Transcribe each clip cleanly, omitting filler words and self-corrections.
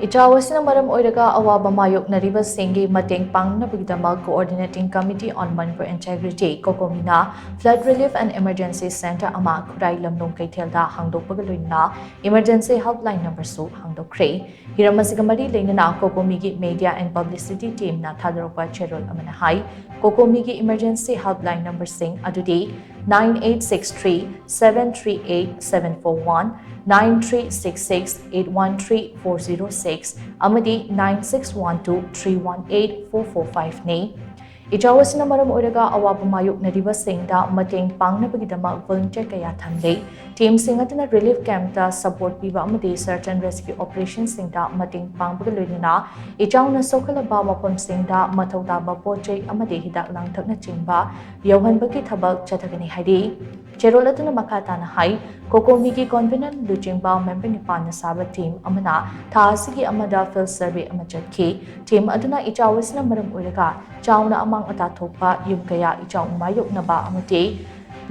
ICHAO ASINA MARAM OIRAGA AWABA MAYOKNARIBA SINGI MATENG PANGNABA Coordinating Committee on Manipur Integrity Cocomi Flood Relief and Emergency Center KHURAI LAMLONG KEITHEL da HANGDOKPAGA LOINANA Emergency Helpline number su Hangdokhre Hiramasigamari LOINANA Cocomi gi Media and Publicity Team na Thadaropa Cherol Amana Hai Cocomi gi Emergency Helpline number sing adudi 9863 738 741 9366 813 406 amadi 9612 318 445 ne ICHAO ASINA MARAM OIRAGA AWABA MAYOKNARIBA SINGDA MATENG PANGNABAGIDAMAK volunteer kaya thanlei team singatana relief camp da support piba amadi search and rescue operation singda mating pangbaga loinana ICHAO na sokhalaba mafam singda mathaudaba pochei amadi hidak langthakna chingba yauhanbagi thabak chathagani haidi cherolatuna makatana hai Cocomi ki convenant luchingba member nipana saba team amana thasigi amada field survey amachakhi team aduna ICHAO ASINA MARAM OIRAGA chauna amang atathopa yumkaya ICHAO mayoknaba amati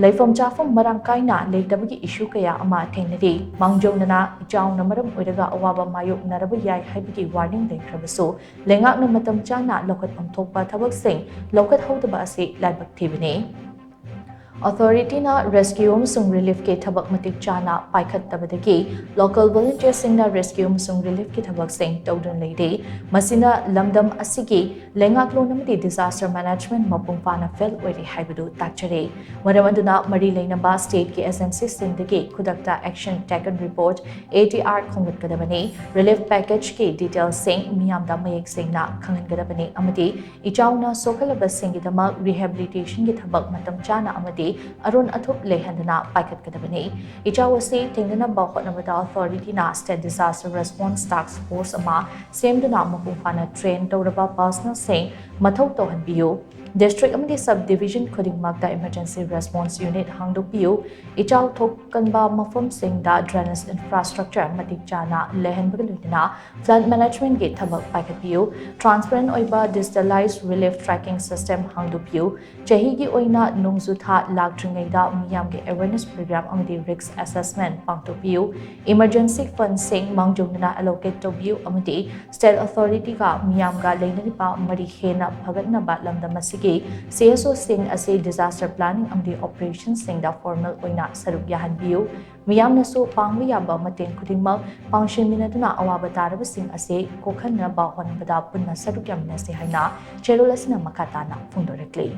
Laifam chafam marangkaina leitabagi issue kaya ama thengnari mangjongna ICHAO na maram oiraga awaba mayoknaraba yai haibagi warning leikhrabasu lengakna matam chana lokat amthokpa thabak sing lokat hodaba ase laibak thibini Authority na rescue amasung relief ke thabak matik chana paikhattabadagi local volunteers sing na rescue amasung relief ke thabak sing tawdun leide masina lamdam asigi lengaklon amati disaster management mapung pana fel oiri haibadu takchare maram aduna mari leinaba state ke SMC singdagi khudakta action taken report ATR khongat kadabani relief package ke details sing miyamda mayek sing na khangan kadabani amati ICHAO na sokhalaba singi dama rehabilitation ke thabak matam chana amati Arun Athup Lehandana Paikat Kadabani. ICHAO asi Tingnana Bahotnabata Authority na State Disaster Response Task Force ama Semdana Mapungpana train Tauraba personal saying Mathau Tohan Biu. District amadi subdivision khudingmakta emergency response unit hangdokpiu ICHAO thokkanba mafam singda drainage infrastructure matik chana lehanbaga loinana flood management ge thabak paikhatpiu transparent oiba digitalized relief tracking system hangdokpiu chahi gi oina nungzu tha laktringaida miyam ge awareness program amadi risk assessment pangtokpiu emergency fund sing mangjongna allocate tobiu amadi state authority ga miyam ga leinaripa mari hena phagatna ba lamdam asigi CSO Singh ase disaster planning amdi operations sing da formal oina saruk yahanbiu miyamna so pangwi yaba mateng khudingmak pangshin minaduna awaba taraba sing ase kokhanna ba honbada punna saruk yamna se haina cherolasina makatana phungdorekle